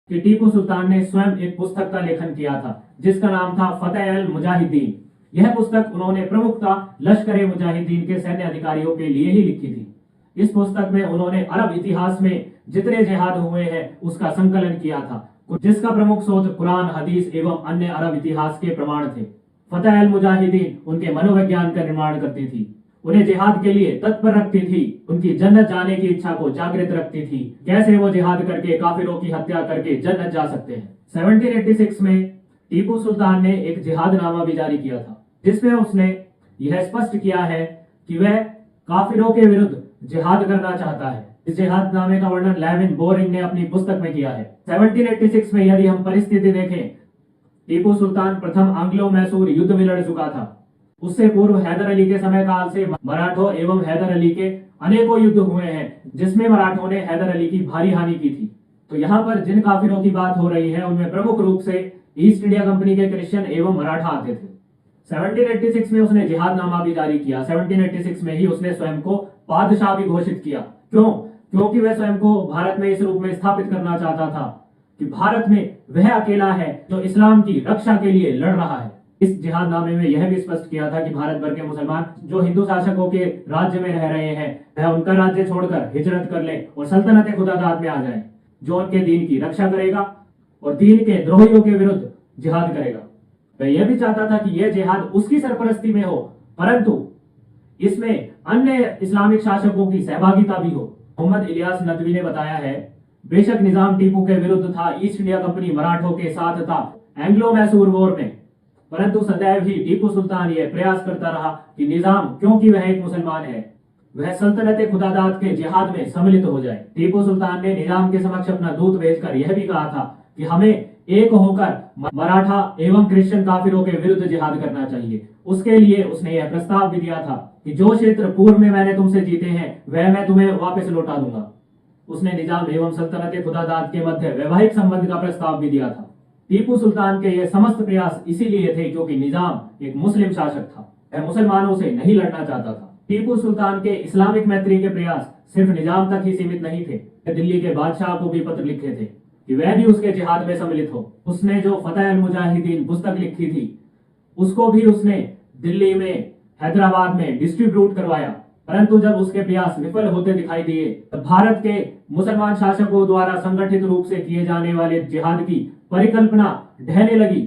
कि टीपू सुल्तान ने स्वयं एक पुस्तक का लेखन किया था जिसका नाम था फतेह अल मुजाहिदीन। यह पुस्तक उन्होंने प्रमुखतः लश्कर ए मुजाहिदीन के सैन्य अधिकारियों के लिए ही लिखी थी। इस पुस्तक में उन्होंने अरब इतिहास में जितने जिहाद हुए हैं उसका संकलन किया था, जिसका प्रमुख स्रोत कुरान, हदीस एवं अन्य अरब इतिहास के प्रमाण थे। फतेह अल मुजाहिदीन उनके मनोविज्ञान का निर्माण करती थी, उन्हें जिहाद के लिए तत्पर रखती थी, उनकी जन्नत जाने की इच्छा को जागृत रखती थी। कैसे वो जिहाद करके काफिरों की हत्या करके जन्नत जा सकते हैं। 1786 में टीपू सुल्तान ने एक जिहादनामा भी जारी किया था जिसमें उसने यह स्पष्ट किया है कि वह काफिरों के विरुद्ध जिहाद करना चाहता है। इस जिहादनामे का वर्णन लेविन बोरिंग ने अपनी पुस्तक में किया है। 1786 में यदि हम परिस्थिति देखें, टीपू सुल्तान प्रथम आंग्लो मैसूर युद्ध में लड़ चुका था। उससे पूर्व हैदर अली के समय काल से मराठों एवं हैदर अली के अनेकों युद्ध हुए हैं जिसमें मराठों ने हैदर अली की भारी हानि की थी। तो यहाँ पर जिन काफिरों की बात हो रही है उनमें प्रमुख रूप से ईस्ट इंडिया कंपनी के क्रिश्चियन एवं मराठा आते थे। 1786 में उसने जिहादनामा भी जारी किया। 1786 में ही उसने स्वयं को बादशाह भी घोषित किया। क्यों? क्योंकि वह स्वयं को भारत में इस रूप में स्थापित करना चाहता था कि भारत में वह अकेला है जो इस्लाम की रक्षा के लिए लड़ रहा है। इस जिहादनामे में यह भी स्पष्ट किया था कि भारत भर के मुसलमान जो हिंदू शासकों के राज्य में रह रहे हैं वह उनका राज्य छोड़कर हिजरत कर ले और सल्तनत खुदादाद में आ जाए, जो उनके दीन की रक्षा करेगा और दीन के द्रोहियों के विरुद्ध जिहाद करेगा। वह यह भी चाहता था कि यह जिहाद उसकी सरपरस्ती में हो, परंतु इसमें अन्य इस्लामिक शासकों की सहभागिता भी हो। मोहम्मद इलियास नदवी ने बताया है, बेशक निजाम टीपू के विरुद्ध था, ईस्ट इंडिया कंपनी मराठों के साथ था एंग्लो मैसूर वॉर में, परंतु सदैव ही टीपू सुल्तान यह प्रयास करता रहा कि निजाम, क्योंकि वह एक मुसलमान है, वह सल्तनत खुदादाद के जिहाद में सम्मिलित हो जाए। टीपू सुल्तान ने निजाम के समक्ष अपना दूत भेजकर यह भी कहा था कि हमें एक होकर मराठा एवं क्रिश्चियन काफिरों के विरुद्ध जिहाद करना चाहिए। उसके लिए उसने यह प्रस्ताव भी दिया था कि जो क्षेत्र पूर्व में मैंने तुमसे जीते हैं वह मैं तुम्हें वापस लौटा दूंगा। उसने निजाम एवं सल्तनत खुदादाद के मध्य वैवाहिक संबंध का प्रस्ताव भी दिया था। टीपू सुल्तान के ये समस्त प्रयास इसीलिए थे क्योंकि निजाम एक मुस्लिम शासक था, वह मुसलमानों से नहीं लड़ना चाहता था। टीपू सुल्तान के इस्लामिक मैत्री के प्रयास सिर्फ निजाम तक ही सीमित नहीं थे, दिल्ली के बादशाह को भी पत्र लिखे थे कि वह भी उसके जिहाद में सम्मिलित हो। उसने जो फतेह अल मुजाहिदीन पुस्तक लिखी थी उसको भी उसने दिल्ली में, हैदराबाद में डिस्ट्रीब्यूट करवाया, परंतु जब उसके प्रयास विफल होते दिखाई दिए तब भारत के मुसलमान शासकों द्वारा संगठित रूप से किए जाने वाले जिहाद की परिकल्पना ढहने लगी,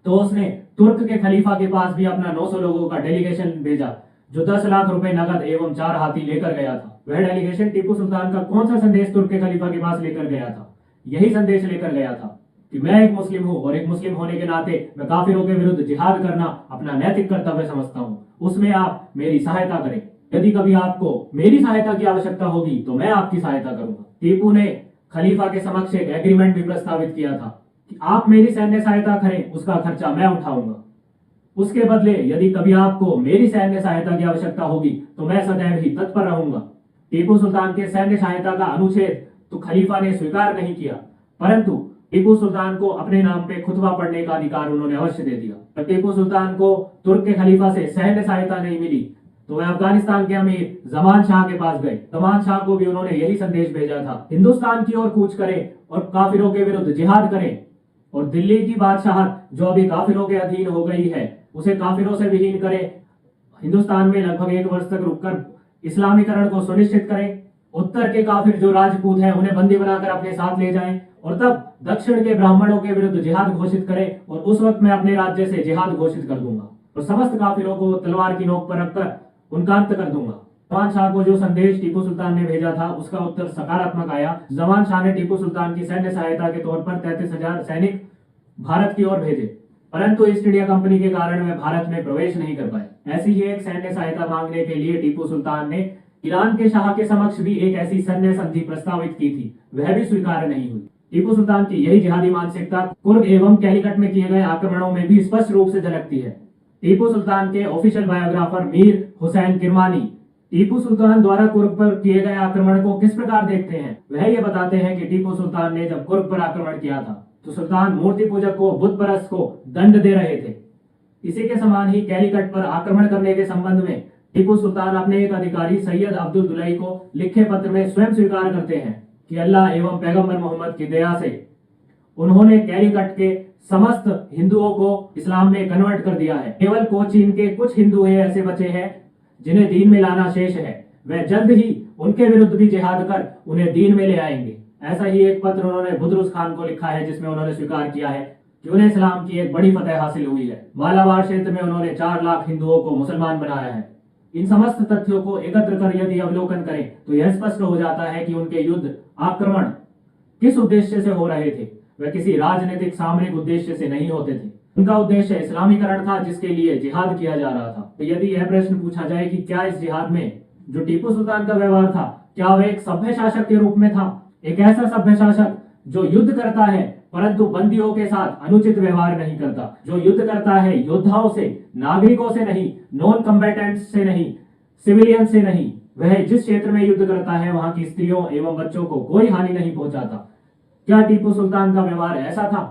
तो उसने तुर्क के खलीफा के पास भी अपना 900 लोगों का डेलीगेशन भेजा जो 10 लाख रुपए नगद एवं 4 हाथी लेकर गया था। वह डेलीगेशन टीपू सुल्तान का कौन सा संदेश तुर्क के खलीफा के पास लेकर गया था? यही संदेश लेकर गया था कि मैं एक मुस्लिम हूँ और एक मुस्लिम होने के नाते मैं काफिरों के विरुद्ध जिहाद करना अपना नैतिक कर्तव्य समझता हूँ, उसमें आप मेरी सहायता करें। यदि कभी आपको मेरी सहायता की आवश्यकता होगी तो मैं आपकी सहायता करूंगा। टीपू ने खलीफा के समक्ष एक एग्रीमेंट भी प्रस्तावित किया था कि आप मेरी सैन्य सहायता करें, उसका खर्चा मैं उठाऊंगा। उसके बदले यदि कभी आपको मेरी सैन्य सहायता की आवश्यकता होगी तो मैं सदैव ही तत्पर रहूंगा। टीपू सुल्तान के सैन्य सहायता का अनुच्छेद तो खलीफा ने स्वीकार नहीं किया, परंतु टीपू सुल्तान को अपने नाम पे खुतबा पढ़ने का अधिकार उन्होंने अवश्य दे दिया। पर टीपू सुल्तान को तुर्क के खलीफा से सैन्य सहायता नहीं मिली तो वह अफगानिस्तान के अमीर जमान शाह के पास गए। जमान शाह को भी उन्होंने यही संदेश भेजा था, हिंदुस्तान की ओर कूच करें और काफिरों के विरुद्ध जिहाद करें, और दिल्ली की बादशाह जो अभी काफिरों के अधीन हो गई है उसे काफिरों से विहीन करें। हिंदुस्तान में लगभग 1 वर्ष तक रुककर इस्लामीकरण को सुनिश्चित करें। उत्तर के काफिर जो राजपूत हैं उन्हें बंदी बनाकर अपने साथ ले जाएं और तब दक्षिण के ब्राह्मणों के विरुद्ध जिहाद घोषित करें, और उस वक्त मैं अपने राज्य से जिहाद घोषित कर दूंगा और समस्त काफिरों को तलवार की नोक पर रखकर उनका अंत कर दूंगा। जमान शाह को जो संदेश टीपू सुल्तान ने भेजा था उसका उत्तर सकारात्मक आया। जमान शाह ने टीपू सुल्तान की सैन्य सहायता के तौर पर 33,000 सैनिक भारत की ओर भेजे, परंतु ईस्ट इंडिया कंपनी के कारण वे भारत में प्रवेश नहीं कर पाए। ऐसी ही एक सैन्य सहायता मांगने के लिए टीपू सुल्तान ने ईरान के शाह के समक्ष भी एक ऐसी सैन्य संधि प्रस्तावित की थी, वह भी स्वीकार नहीं हुई। टीपू सुल्तान की यही जिहादी मानसिकता कुर्ग एवं कैलीकट में किए गए आक्रमणों में भी स्पष्ट रूप से झलकती है। टीपू सुल्तान के ऑफिशियल बायोग्राफर मीर हुसैन किरमानी टीपू सुल्तान द्वारा कुर्ग पर किए गए आक्रमण को किस प्रकार देखते हैं। वह ये बताते हैं कि टीपू सुल्तान ने जब कुर्ग पर आक्रमण किया था तो सुल्तान मूर्ति पूजक को, बुत परस्त को दंड दे रहे थे। इसी के समान ही कैलीकट पर आक्रमण करने के संबंध में टीपू सुल्तान अपने एक अधिकारी सैयद अब्दुल दुलई को लिखे पत्र में स्वयं स्वीकार करते हैं कि अल्लाह एवं पैगंबर मोहम्मद की दया से उन्होंने कैलीकट के समस्त हिंदुओं को इस्लाम में कन्वर्ट कर दिया है। केवल कोचीन के कुछ हिंदू है ऐसे बचे हैं जिन्हें दीन में लाना शेष है। वह जल्द ही उनके विरुद्ध भी जिहाद कर उन्हें दीन में ले आएंगे। ऐसा ही एक पत्र उन्होंने बुदरुस खान को लिखा है, जिसमें उन्होंने स्वीकार किया है कि उन्हें इस्लाम की एक बड़ी फतह हासिल हुई है। मालाबार क्षेत्र में उन्होंने 4 लाख हिंदुओं को मुसलमान बनाया है। इन समस्त तथ्यों को एकत्र कर यदि अवलोकन करें तो यह स्पष्ट हो जाता है कि उनके युद्ध आक्रमण किस उद्देश्य से हो रहे थे। वह किसी राजनीतिक सामरिक उद्देश्य से नहीं होते थे। उनका उद्देश्य इस्लामीकरण था, जिसके लिए जिहाद किया जा रहा था। तो यदि यह प्रश्न पूछा जाए कि क्या इस जिहाद में जो टीपू सुल्तान का व्यवहार था, क्या वह एक सभ्य शासक के रूप में था, एक ऐसा सभ्य शासक जो युद्ध करता है परंतु बंदियों के साथ अनुचित व्यवहार नहीं करता, जो युद्ध करता है योद्धाओं से, नागरिकों से नहीं, नॉन कम्बेटेंट्स से नहीं, सिविलियन से नहीं, वह जिस क्षेत्र में युद्ध करता है वहां की स्त्रियों एवं बच्चों को कोई हानि नहीं पहुंचाता। क्या टीपू सुल्तान का व्यवहार ऐसा था?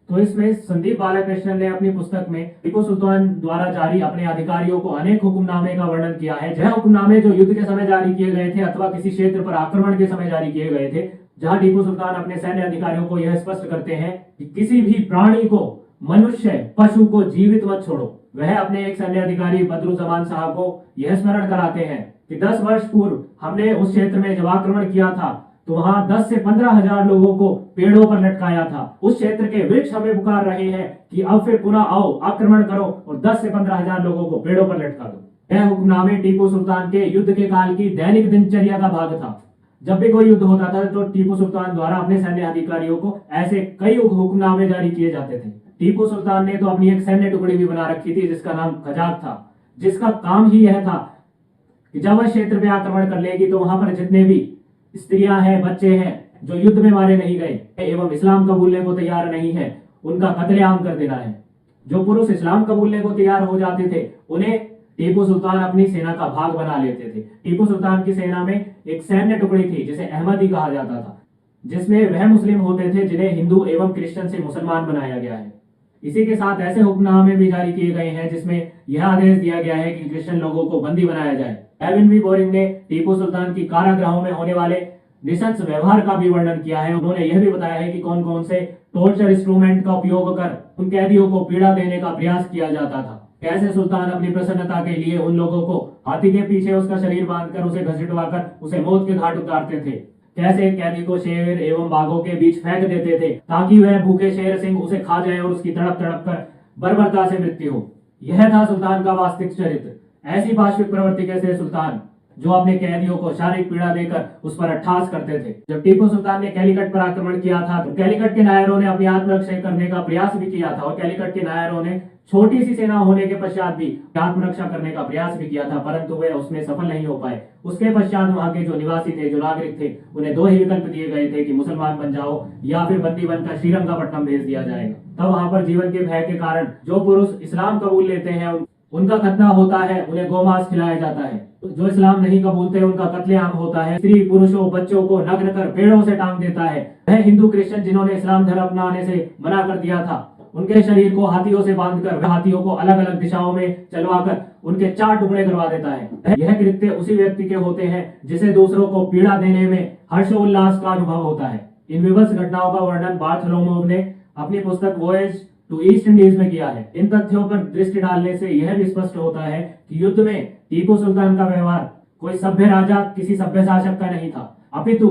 तो इसमें संदीप बालाकृष्णन ने अपनी पुस्तक में टीपू सुल्तान द्वारा जारी अपने अधिकारियों को अनेक हुक्मनामे का वर्णन किया है। यह हुक्मनामे जो युद्ध के समय जारी किए गए थे अथवा किसी क्षेत्र पर आक्रमण के समय जारी किए गए थे, जहां टीपू सुल्तान अपने सैन्य अधिकारियों को यह स्पष्ट करते हैं कि किसी भी प्राणी को, मनुष्य, पशु को जीवित मत छोड़ो। वह अपने एक सैन्य अधिकारी बदरुज्जमान साहब को यह स्मरण कराते हैं कि 10 वर्ष पूर्व हमने उस क्षेत्र में जब आक्रमण किया था तो वहां 10 से 15 हजार लोगों को पेड़ों पर लटकाया था। उस क्षेत्र के वृक्ष हमें पुकार रहे हैं कि अब फिर पुनः आओ, आक्रमण करो और 10 से 15 हजार लोगों को पेड़ों पर लटका दो। यह हुक्मनामे टीपू सुल्तान के युद्ध के काल की दैनिक दिनचर्या का भाग था। जब भी कोई युद्ध होता था तो टीपू सुल्तान द्वारा अपने सैन्य अधिकारियों को ऐसे कई हुक्मनामे जारी किए जाते थे। टीपू सुल्तान ने तो अपनी एक सैन्य टुकड़ी भी बना रखी थी जिसका नाम खजाक था, जिसका काम ही यह था कि जब वह क्षेत्र पे आक्रमण कर लेगी तो वहां पर जितने भी स्त्रियां हैं, बच्चे हैं जो युद्ध में मारे नहीं गए एवं इस्लाम कबूलने को तैयार नहीं है, उनका कत्लेआम कर देना है। जो पुरुष इस्लाम कबूलने को तैयार हो जाते थे उन्हें टीपू सुल्तान अपनी सेना का भाग बना लेते थे। टीपू सुल्तान की सेना में एक सैन्य टुकड़ी थी जिसे अहमदी कहा जाता था, जिसमें वह मुस्लिम होते थे जिन्हें हिंदू एवं क्रिश्चियन से मुसलमान बनाया गया है। इसी के साथ ऐसे हुक्मनामे भी जारी किए गए हैं जिसमें यह आदेश दिया गया है कि क्रिश्चियन लोगों को बंदी बनाया जाए। एविन बी बोरिंग ने टीपू सुल्तान की कारागृहों में होने वाले नृशंस व्यवहार का भी वर्णन किया है। उन्होंने यह भी बताया है कि कौन कौन से टॉर्चर इंस्ट्रूमेंट का उपयोग कर उन कैदियों को पीड़ा देने का प्रयास किया जाता था। कैसे सुल्तान अपनी प्रसन्नता के लिए उन लोगों को हाथी के पीछे उसका शरीर बांधकर उसे घसीटवाकर उसे मौत के घाट उतारते थे। कैसे एक कैदी को शेर एवं बाघों के बीच फेंक देते थे ताकि वह भूखे शेर सिंह उसे खा जाए और उसकी तड़प तड़प कर बर्बरता से मृत्यु हो। यह था सुल्तान का वास्तविक चरित्र। ऐसी पाशविक प्रवृत्ति के थे सुल्तान जो अपने कैदियों को शारीरिक पीड़ा देकर उस पर अट्ठास करते थे। जब टीपू सुल्तान ने कैलीकट पर आक्रमण किया था तो कैलीकट के नायरों ने अपनी आत्मरक्षा करने का प्रयास भी किया था और कैलीकट के नायरों ने छोटी सी सेना होने के पश्चात भी आत्मरक्षा करने का प्रयास भी किया था, परंतु वे उसमें सफल नहीं हो पाए। उसके पश्चात वहां के जो निवासी थे, जो नागरिक थे, उन्हें 2 ही विकल्प दिए गए थे कि मुसलमान बन जाओ या फिर बंदी बनकर श्रीरंगपट्टनम भेज दिया जाएगा। तब वहां पर जीवन के भय के कारण जो पुरुष इस्लाम कबूल लेते हैं उनका खतना होता है, उन्हें गोमांस खिलाया जाता है। जो इस्लाम नहीं कबूलते उनका कत्लेआम होता है। स्त्री पुरुषों बच्चों को नग्न कर पेड़ों से टांग देता है। वह हिंदू क्रिश्चियन जिन्होंने इस्लाम धर्म अपनाने से मना कर दिया था उनके शरीर को हाथियों से बांधकर हाथियों को अलग अलग दिशाओं में चलवाकर उनके 4 टुकड़े करवा देता है। यह कृत्य उसी व्यक्ति के होते हैं जिसे दूसरों को पीड़ा देने में हर्षोल्लास का अनुभव होता है। इन विभत्स घटनाओं का वर्णन बार्थोलोमेव ने अपनी पुस्तक वॉयेज टू ईस्ट इंडीज में किया है। इन तथ्यों पर दृष्टि डालने से यह भी स्पष्ट होता है कि युद्ध में टीपू सुल्तान का व्यवहार कोई सभ्य राजा, किसी सभ्य शासक का नहीं था, अपितु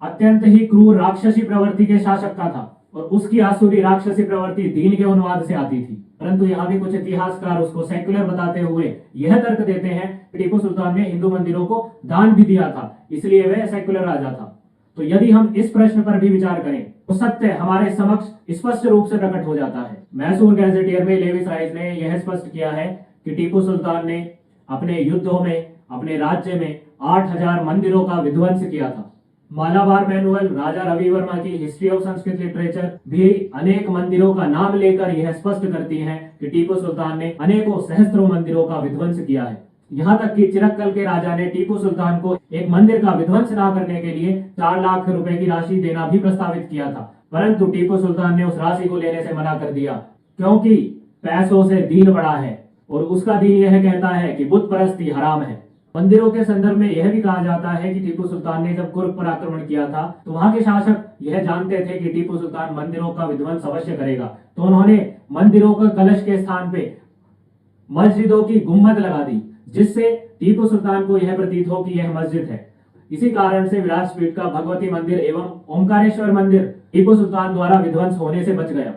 अत्यंत ही क्रूर राक्षसी प्रवृत्ति के शासक का था और उसकी आसुरी राक्षसी प्रवृत्ति दीन के अनुवाद से आती थी। परंतु यहाँ भी कुछ इतिहासकार उसको सेक्युलर बताते हुए यह तर्क देते हैं कि टीपू सुल्तान ने हिंदू मंदिरों को दान भी दिया था, इसलिए वह सेक्युलर राजा था। तो यदि हम इस प्रश्न पर भी विचार करें तो सत्य हमारे समक्ष स्पष्ट रूप से प्रकट हो जाता है। मैसूर गैजेटियर में लेविस राइस ने यह स्पष्ट किया है कि टीपू सुल्तान ने अपने युद्धों में अपने राज्य में 8000 मंदिरों का विध्वंस किया था। मालाबार मैनुअल राजा रवि वर्मा की हिस्ट्री ऑफ संस्कृत लिटरेचर भी अनेक मंदिरों का नाम लेकर यह स्पष्ट करती है कि टीपू सुल्तान ने अनेकों सहस्त्रों मंदिरों का विध्वंस किया है। यहाँ तक कि चिरक्कल के राजा ने टीपू सुल्तान को एक मंदिर का विध्वंस न करने के लिए 4 लाख रुपए की राशि देना भी प्रस्तावित किया था, परंतु टीपू सुल्तान ने उस राशि को लेने से मना कर दिया क्योंकि पैसों से दीन बड़ा है और उसका दीन यह कहता है कि बुत परस्ती हराम है। मंदिरों के संदर्भ में यह भी कहा जाता है कि टीपू सुल्तान ने जब कुर्ग पर आक्रमण किया था तो वहां के शासक यह जानते थे कि टीपू सुल्तान मंदिरों का विध्वंस अवश्य करेगा, तो उन्होंने मंदिरों के कलश के स्थान पे मस्जिदों की गुम्बद लगा दी, जिससे टीपू सुल्तान को यह प्रतीत हो कि यह मस्जिद है। इसी कारण से विलासपीठ का भगवती मंदिर एवं ओमकारेश्वर मंदिर टीपू सुल्तान द्वारा विध्वंस होने से बच गया।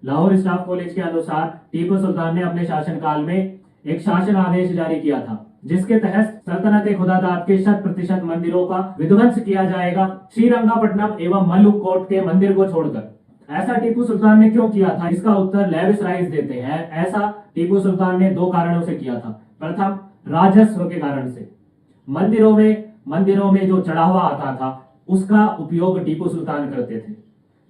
लाहौर स्टाफ कॉलेज के अनुसार टीपू सुल्तान ने अपने शासनकाल में एक शासन आदेश जारी किया था, जिसके तहत सल्तनत खुदादाद के 100% मंदिरों का विध्वंस किया जाएगा, श्रीरंगापट्टनम एवं मलुककोट के मंदिर को छोड़कर। ऐसा टीपू सुल्तान ने क्यों किया था, इसका उत्तर लेविस राइस देते हैं। ऐसा टीपू सुल्तान ने 2 कारणों से किया था। प्रथम, राजस्व के कारण से। मंदिरों में जो चढ़ावा आता था उसका उपयोग टीपू सुल्तान करते थे,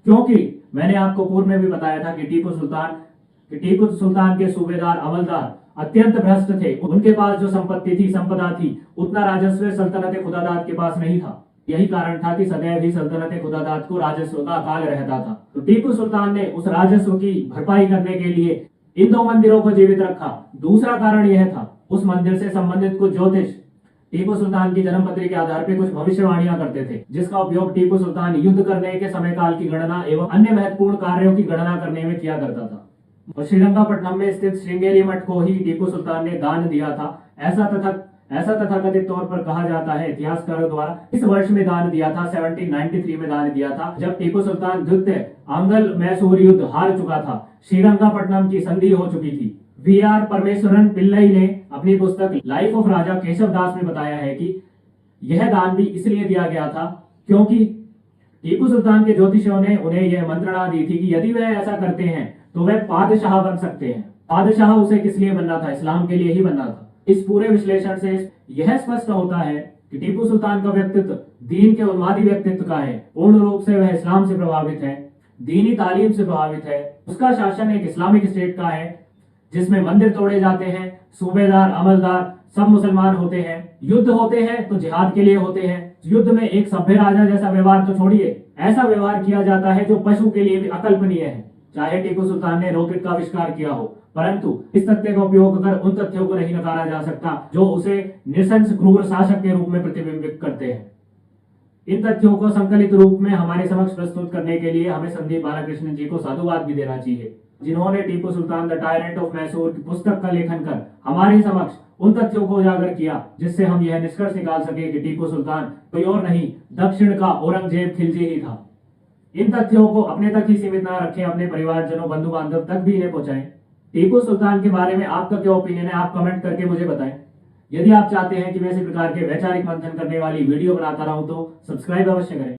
क्योंकि मैंने आपको पूर्व में भी बताया था कि टीपू सुल्तान के सूबेदार अमलदार अत्यंत भ्रष्ट थे। उनके पास जो संपदा थी उतना राजस्व सल्तनत खुदादाद के पास नहीं था। यही कारण था कि सदैव ही सल्तनत खुदादाद को राजस्व का अकाल रहता था। तो टीपू सुल्तान ने उस राजस्व की भरपाई करने के लिए इन 2 मंदिरों को जीवित रखा। दूसरा कारण यह था, उस मंदिर से संबंधित कुछ ज्योतिष टीपू सुल्तान की जन्मपत्री के आधार पर कुछ भविष्यवाणियां करते थे, जिसका उपयोग टीपू सुल्तान युद्ध करने के समय काल की गणना एवं अन्य महत्वपूर्ण कार्यों की गणना करने में किया करता था। और श्रीरंगापट्टनम में स्थित श्रृंगेरी मठ को ही टीपू सुल्तान ने दान दिया था। ऐसा तथाकथित तौर पर कहा जाता है इतिहासकारों द्वारा। इस वर्ष में दान दिया था, 1793 में दान दिया था, जब टीपू सुल्तान द्वितीय आंग्ल मैसूर युद्ध हार चुका था। श्रीरंगापट्टनम की संधि हो चुकी थी। वीआर परमेश्वरन पिल्लई ने अपनी पुस्तक लाइफ ऑफ राजा केशव दास में बताया है कि यह दान भी इसलिए दिया गया था क्योंकि टीपू सुल्तान के ज्योतिषियों ने उन्हें यह मंत्रणा दी थी कि यदि वह ऐसा करते हैं तो वह बादशाह बन सकते हैं। बादशाह उसे किस लिए बनना था? इस्लाम के लिए ही बनना था। इस पूरे विश्लेषण से यह स्पष्ट होता है कि टीपू सुल्तान का व्यक्तित्व दीन के उन्मादी व्यक्तित्व का है। पूर्ण रूप से वह इस्लाम से प्रभावित है, दीनी तालीम से प्रभावित है। उसका शासन एक इस्लामिक स्टेट का है, जिसमें मंदिर तोड़े जाते हैं, सूबेदार अमलदार सब मुसलमान होते हैं, युद्ध होते हैं तो जिहाद के लिए होते हैं। युद्ध में एक सभ्य राजा जैसा व्यवहार तो छोड़िए, ऐसा व्यवहार किया जाता है जो पशु के लिए भी अकल्पनीय है। चाहे टीपू सुल्तान ने रॉकेट का आविष्कार किया हो, परंतु इस तथ्य का उपयोग कर उन तथ्यों को नहीं नकारा जा सकता जो उसे नृशंस क्रूर शासक के रूप में प्रतिबिंबित करते हैं। इन तथ्यों को संकलित रूप में हमारे समक्ष प्रस्तुत करने के लिए हमें संदीप बालाकृष्णन जी को साधुवाद भी देना चाहिए, जिन्होंने Tipu Sultan the tyrant of Mysore की पुस्तक का लेखन कर हमारे समक्ष उन तथ्यों को उजागर किया, जिससे हम यह निष्कर्ष निकाल सके कि टीपू सुल्तान कोई और नहीं, दक्षिण का औरंगजेब खिलजी ही था। इन तथ्यों को अपने तक ही सीमित न रखें, अपने परिवारजनों बंधु बांधव तक भी इन्हें पहुंचाएं। टीपू सुल्तान के बारे में आपका क्या ओपिनियन है, आप कमेंट करके मुझे बताएं। यदि आप चाहते हैं कि मैं इसी प्रकार के वैचारिक मंथन करने वाली वीडियो बनाता रहूं तो सब्सक्राइब अवश्य करें।